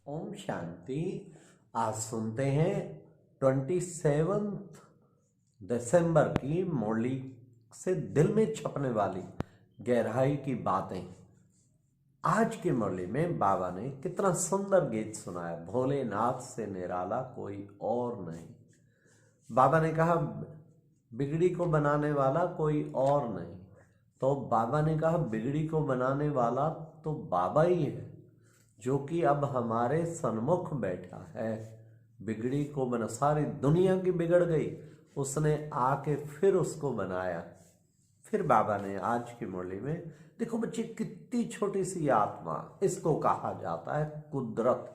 ओम शांति। आज सुनते हैं 27 दिसंबर की मुरली से दिल में छपने वाली गहराई की बातें। आज की मुरली में बाबा ने कितना सुंदर गीत सुनाया। भोलेनाथ से निराला कोई और नहीं। बाबा ने कहा बिगड़ी को बनाने वाला कोई और नहीं। तो बाबा ने कहा बिगड़ी को बनाने वाला तो बाबा ही है, जो कि अब हमारे सन्मुख बैठा है। बिगड़ी को बना, सारी दुनिया की बिगड़ गई, उसने आके फिर उसको बनाया। फिर बाबा ने आज की मुरली में, देखो बच्चे, कितनी छोटी सी आत्मा, इसको कहा जाता है कुदरत।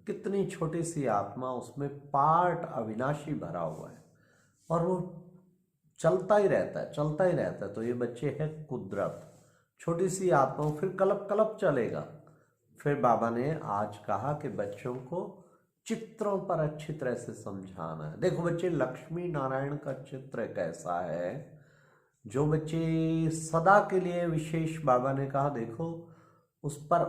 कितनी छोटी सी आत्मा, उसमें पार्ट अविनाशी भरा हुआ है और वो चलता ही रहता है, चलता ही रहता है। तो ये बच्चे हैं कुदरत, छोटी सी आत्मा, फिर कलप कलप चलेगा। फिर बाबा ने आज कहा कि बच्चों को चित्रों पर अच्छी तरह से समझाना है। देखो बच्चे, लक्ष्मी नारायण का चित्र कैसा है, जो बच्चे सदा के लिए विशेष, बाबा ने कहा देखो उस पर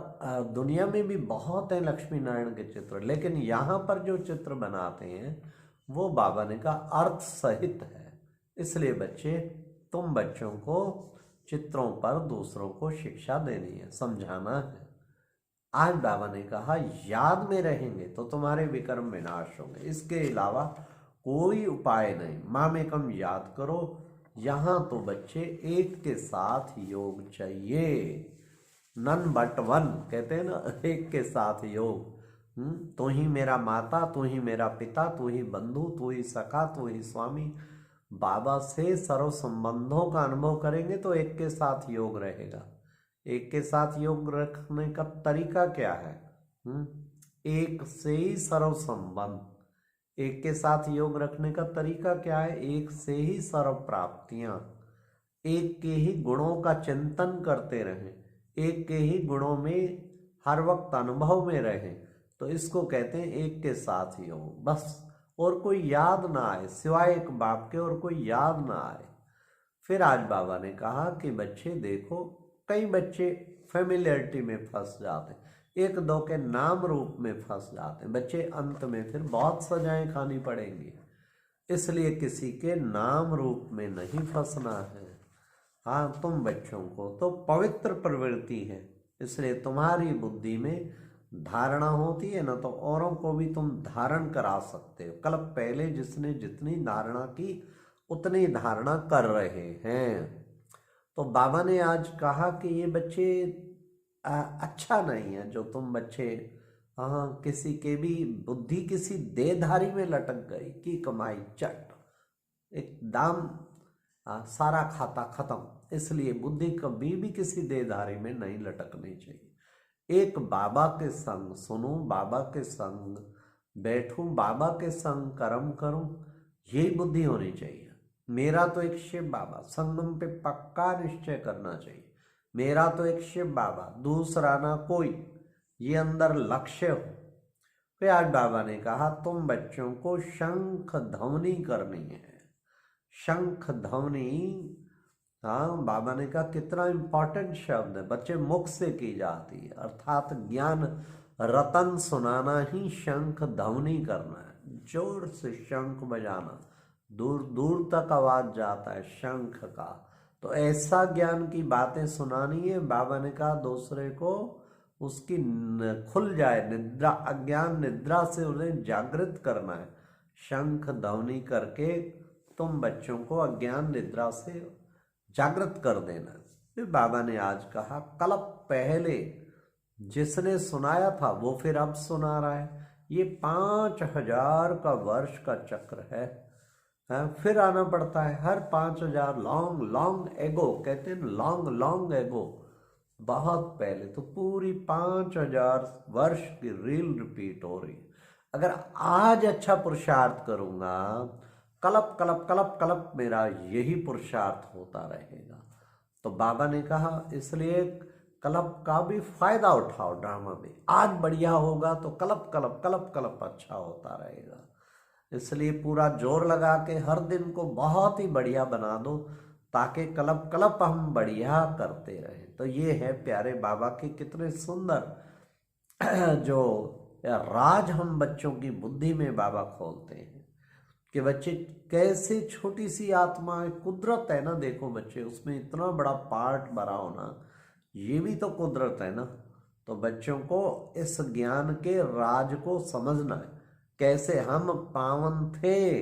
दुनिया में भी बहुत है लक्ष्मी नारायण के चित्र, लेकिन यहाँ पर जो चित्र बनाते हैं वो बाबा ने कहा अर्थ सहित है। इसलिए बच्चे, तुम बच्चों को चित्रों पर दूसरों को शिक्षा देनी है, समझाना है। आज बाबा ने कहा याद में रहेंगे तो तुम्हारे विकर्म विनाश होंगे, इसके अलावा कोई उपाय नहीं। मामेकम याद करो। यहाँ तो बच्चे एक के साथ योग चाहिए, नन बट वन कहते हैं ना, एक के साथ योग। तू ही मेरा माता, तू ही मेरा पिता, तू ही बंधु, तू ही सखा, तू ही स्वामी। बाबा से सर्व संबंधों का अनुभव करेंगे तो एक के साथ योग रहेगा। एक के साथ योग रखने का तरीका क्या है? एक से ही सर्व संबंध। एक के साथ योग रखने का तरीका क्या है? एक से ही सर्व प्राप्तियां। एक के ही गुणों का चिंतन करते रहें, एक के ही गुणों में हर वक्त अनुभव में रहें, तो इसको कहते हैं एक के साथ योग। बस और कोई याद ना आए, सिवाय एक बाप के और कोई याद ना आए। फिर आज बाबा ने कहा कि बच्चे देखो, कई बच्चे फेमिलियरिटी में फंस जाते हैं, एक दो के नाम रूप में फंस जाते हैं। बच्चे अंत में फिर बहुत सजाएं खानी पड़ेंगी, इसलिए किसी के नाम रूप में नहीं फंसना है। हाँ, तुम बच्चों को तो पवित्र प्रवृत्ति है, इसलिए तुम्हारी बुद्धि में धारणा होती है ना, तो औरों को भी तुम धारण करा सकते हो। कल पहले जिसने जितनी धारणा की उतनी धारणा कर रहे हैं। तो बाबा ने आज कहा कि ये बच्चे अच्छा नहीं है जो तुम बच्चे, हाँ, किसी के भी बुद्धि किसी देहधारी में लटक गई कि कमाई चट एकदम सारा खाता खत्म। इसलिए बुद्धि कभी भी किसी देहधारी में नहीं लटकनी चाहिए। एक बाबा के संग सुनूं, बाबा के संग बैठूं, बाबा के संग कर्म करूं, यही बुद्धि होनी चाहिए। मेरा तो एक शिव बाबा, संगम पे पक्का निश्चय करना चाहिए। मेरा तो एक शिव बाबा, दूसरा ना कोई, ये अंदर लक्ष्य हो। फिर आज बाबा ने कहा तुम बच्चों को शंख ध्वनि करनी है। शंख ध्वनि, हाँ, बाबा ने कहा कितना इंपॉर्टेंट शब्द है, बच्चे मुख से की जाती है, अर्थात ज्ञान रतन सुनाना ही शंख ध्वनि करना है। जोर से शंख बजाना, दूर दूर तक आवाज जाता है शंख का। तो ऐसा ज्ञान की बातें सुनानी है। बाबा ने कहा दूसरे को उसकी खुल जाए निद्रा, अज्ञान निद्रा से उन्हें जागृत करना है। शंख ध्वनि करके तुम बच्चों को अज्ञान निद्रा से जागृत कर देना। फिर बाबा ने आज कहा कल पहले जिसने सुनाया था वो फिर अब सुना रहा है। ये 5000 का वर्ष का चक्र है। फिर आना पड़ता है हर 5000 लॉन्ग लॉन्ग एगो, कहते हैं लॉन्ग लॉन्ग एगो, बहुत पहले। तो पूरी 5000 वर्ष की रील रिपीट हो रही है। अगर आज अच्छा पुरुषार्थ करूंगा, कलप कलप कलप कलप मेरा यही पुरुषार्थ होता रहेगा। तो बाबा ने कहा इसलिए कलप का भी फायदा उठाओ। ड्रामा में आज बढ़िया होगा तो कलप कलप कलप कलप अच्छा होता रहेगा। इसलिए पूरा जोर लगा के हर दिन को बहुत ही बढ़िया बना दो, ताकि कलप कलप हम बढ़िया करते रहें। तो ये है प्यारे बाबा के कितने सुंदर जो या राज हम बच्चों की बुद्धि में बाबा खोलते हैं कि बच्चे कैसे, छोटी सी आत्मा है, कुदरत है ना। देखो बच्चे, उसमें इतना बड़ा पार्ट भरा होना, ये भी तो कुदरत है ना। तो बच्चों को इस ज्ञान के राज को समझना है, कैसे हम पावन थे,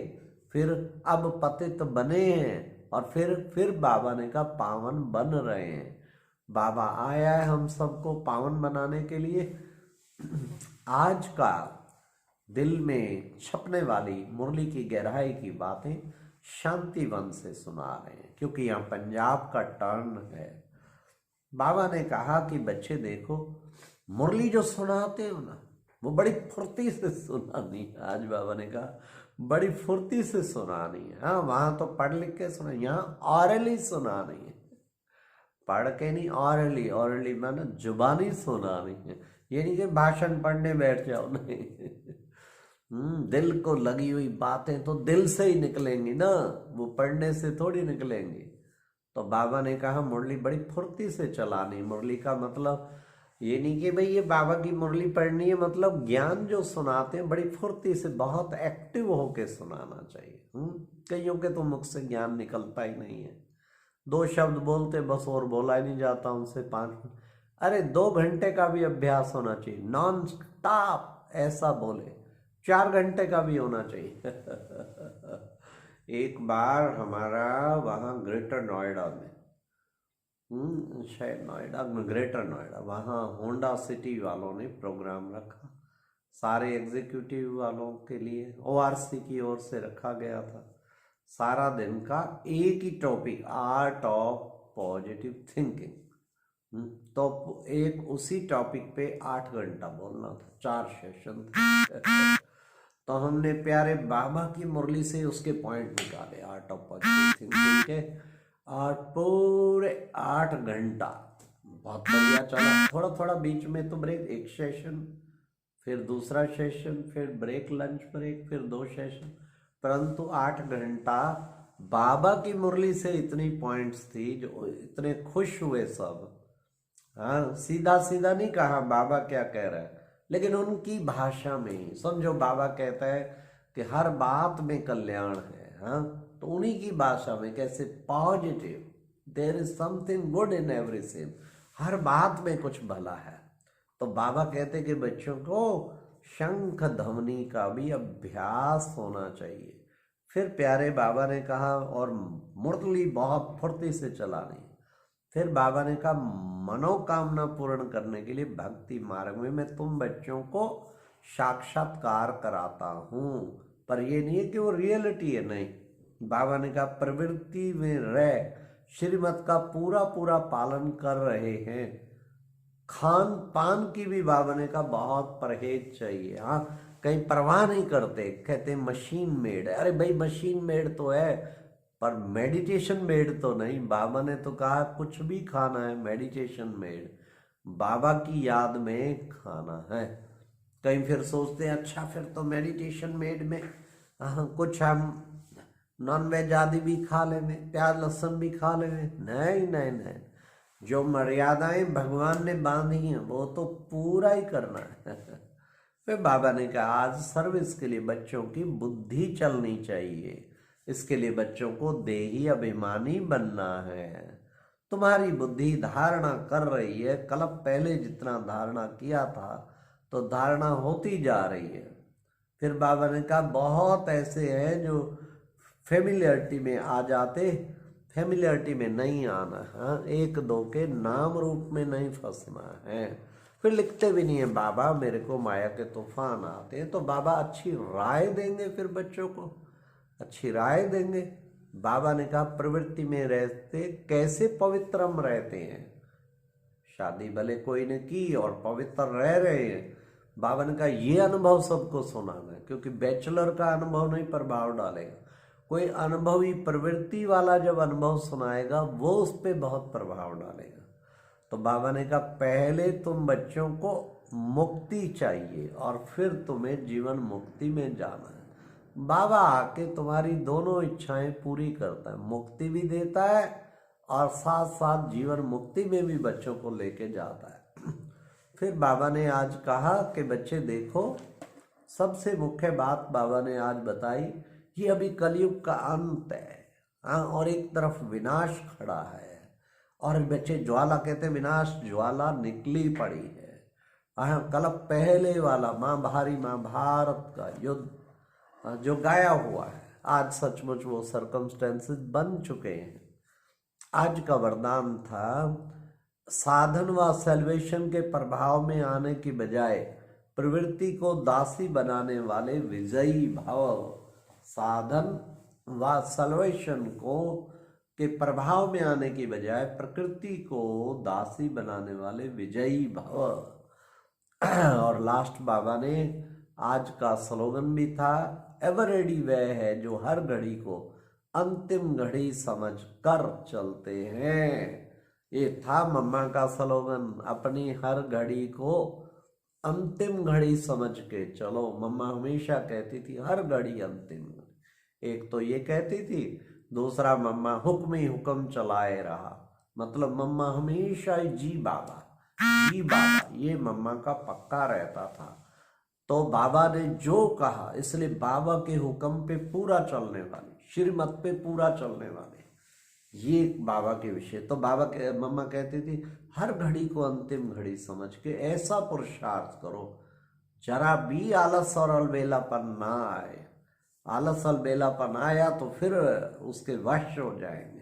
फिर अब पतित बने हैं, और फिर बाबा ने कहा पावन बन रहे हैं। बाबा आया है हम सबको पावन बनाने के लिए। आज का दिल में छपने वाली मुरली की गहराई की बातें शांतिवन से सुना रहे हैं, क्योंकि यहाँ पंजाब का टर्न है। बाबा ने कहा कि बच्चे देखो, मुरली जो सुनाते हो ना, वो बड़ी फुर्ती से सुनानी है। आज बाबा ने कहा बड़ी फुर्ती से सुनानी है। हाँ, वहां तो पढ़ लिख के सुना, यहाँ ऑरली सुनानी है। पढ़ के नहीं, ऑरली। ऑरली माना जुबानी सुनानी है। ये नहीं कि भाषण पढ़ने बैठ जाओ, नहीं। दिल को लगी हुई बातें तो दिल से ही निकलेंगी ना, वो पढ़ने से थोड़ी निकलेंगी। तो बाबा ने कहा मुरली बड़ी फुर्ती से चलानी। मुरली का मतलब ये नहीं कि भाई ये बाबा की मुरली पढ़नी है, मतलब ज्ञान जो सुनाते हैं बड़ी फुर्ती से, बहुत एक्टिव होके सुनाना चाहिए। कईयों के तो मुख से ज्ञान निकलता ही नहीं है, 2 शब्द बोलते बस, और बोला ही नहीं जाता उनसे 5 मिनट। अरे 2 घंटे का भी अभ्यास होना चाहिए, नॉन स्टॉप ऐसा बोले, 4 घंटे का भी होना चाहिए। एक बार हमारा वहाँ ग्रेटर नोएडा में, शायद नोएडा में, ग्रेटर नोएडा, वहाँ होंडा सिटी वालों ने प्रोग्राम रखा, सारे एग्जीक्यूटिव वालों के लिए, ओआरसी की ओर से रखा गया था। सारा दिन का एक ही topic, art of positive thinking. तो एक उसी टॉपिक पे 8 घंटा बोलना था, 4 सेशन थे। तो हमने प्यारे बाबा की मुरली से उसके पॉइंट निकाले, आर्ट ऑफ पॉजिटिव थिंकिंग के, और पूरे 8 घंटा बहुत बढ़िया चला। थोड़ा थोड़ा बीच में तो ब्रेक, 1 सेशन, फिर दूसरा सेशन, फिर ब्रेक, लंच ब्रेक, फिर 2 सेशन, परंतु 8 घंटा बाबा की मुरली से इतनी पॉइंट्स थी जो इतने खुश हुए सब। हाँ, सीधा सीधा नहीं कहा बाबा क्या कह रहा है, लेकिन उनकी भाषा में ही समझो। बाबा कहता है कि हर बात में कल्याण है। हाँ, तो उन्हीं की भाषा में कैसे positive, there is something good in everything, हर बात में कुछ भला है। तो बाबा कहते कि बच्चों को शंख ध्वनि का भी अभ्यास होना चाहिए। फिर प्यारे बाबा ने कहा और मुरली बहुत फुर्ती से चलानी। फिर बाबा ने कहा मनोकामना पूर्ण करने के लिए भक्ति मार्ग में मैं तुम बच्चों को साक्षात्कार कराता हूँ, पर ये नहीं है कि वो रियलिटी है, नहीं। बाबा ने कहा प्रवृत्ति में रह श्रीमत का पूरा पूरा पालन कर रहे हैं। खान पान की भी बाबा ने कहा बहुत परहेज चाहिए। हाँ, कहीं परवाह नहीं करते, कहते मशीन मेड है। अरे भाई मशीन मेड तो है, पर मेडिटेशन मेड तो नहीं। बाबा ने तो कहा कुछ भी खाना है मेडिटेशन मेड, बाबा की याद में खाना है। कहीं फिर सोचते हैं अच्छा फिर तो मेडिटेशन मेड में कुछ हम नॉन वेज आदि भी खा लेंगे, प्याज लहसुन भी खा लेंगे। नहीं नहीं नहीं, जो मर्यादाएं भगवान ने बांधी हैं वो तो पूरा ही करना है। फिर बाबा ने कहा आज सर्विस के लिए बच्चों की बुद्धि चलनी चाहिए, इसके लिए बच्चों को देही अभिमानी बनना है। तुम्हारी बुद्धि धारणा कर रही है, कल पहले जितना धारणा किया था तो धारणा होती जा रही है। फिर बाबा ने कहा बहुत ऐसे हैं जो फेमिलियरिटी में आ जाते, फेमिलियरिटी में नहीं आना। हाँ, 1-2 के नाम रूप में नहीं फंसना है। फिर लिखते भी नहीं है बाबा मेरे को माया के तूफान आते हैं। तो बाबा अच्छी राय देंगे, फिर बच्चों को अच्छी राय देंगे। बाबा ने कहा प्रवृत्ति में रहते कैसे पवित्रम रहते हैं, शादी भले कोई ने की और पवित्र रह रहे हैं। बाबा ने कहा ये अनुभव सबको सुनाना है, क्योंकि बैचलर का अनुभव नहीं प्रभाव डालेगा, कोई अनुभवी प्रवृत्ति वाला जब अनुभव सुनाएगा वो उस पर बहुत प्रभाव डालेगा। तो बाबा ने कहा पहले तुम बच्चों को मुक्ति चाहिए और फिर तुम्हें जीवन मुक्ति में जाना है। बाबा आके तुम्हारी दोनों इच्छाएं पूरी करता है, मुक्ति भी देता है और साथ साथ जीवन मुक्ति में भी बच्चों को लेके जाता है। फिर बाबा ने आज कहा कि बच्चे देखो, सबसे मुख्य बात बाबा ने आज बताई, ये अभी कलयुग का अंत है। हाँ, और एक तरफ विनाश खड़ा है, और बच्चे ज्वाला कहते हैं, विनाश ज्वाला निकली पड़ी है। हाँ, कल पहले वाला महाभारत का युद्ध जो गाया हुआ है, आज सचमुच वो सर्कमस्टेंसेस बन चुके हैं। आज का वरदान था, साधन व सेल्वेशन के प्रभाव में आने की बजाय प्रवृत्ति को दासी बनाने वाले विजयी भव। साधन व सल्वेशन को के प्रभाव में आने की बजाय प्रकृति को दासी बनाने वाले विजयी भव। और लास्ट बाबा ने आज का स्लोगन भी था, एवर रेडी वह है जो हर घड़ी को अंतिम घड़ी समझ कर चलते हैं। ये था मम्मा का स्लोगन, अपनी हर घड़ी को अंतिम घड़ी समझ के चलो। मम्मा हमेशा कहती थी हर घड़ी अंतिम। एक तो ये कहती थी, दूसरा मम्मा हुक्म ही हुक्म चलाए रहा, मतलब मम्मा हमेशा जी बाबा जी बाबा, ये मम्मा का पक्का रहता था। तो बाबा ने जो कहा, इसलिए बाबा के हुक्म पे पूरा चलने वाली, श्रीमत पे पूरा चलने वाले, ये बाबा के विषय। तो बाबा के मम्मा कहती थी हर घड़ी को अंतिम घड़ी समझ के ऐसा पुरुषार्थ करो, जरा भी आलस और अलबेलापन ना आए। आलस अलबेलापन आया तो फिर उसके वश हो जाएंगे।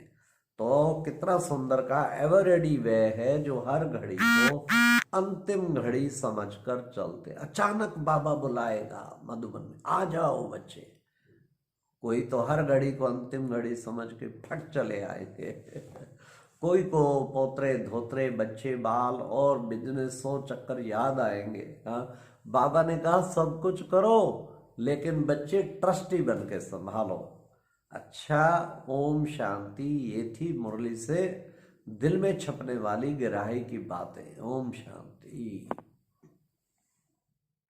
तो कितना सुंदर का, एवर रेडी वह है जो हर घड़ी को अंतिम घड़ी समझकर चलते। अचानक बाबा बुलाएगा मधुबन में, आ जाओ बच्चे। कोई तो हर घड़ी को अंतिम घड़ी समझ के फट चले आएंगे कोई को पोतरे धोतरे बच्चे बाल और बिजनेस 100 चक्कर याद आएंगे। हाँ, बाबा ने कहा सब कुछ करो लेकिन बच्चे ट्रस्टी बन के संभालो। अच्छा, ओम शांति। ये थी मुरली से दिल में छपने वाली गहराई की बातें। ओम शांति।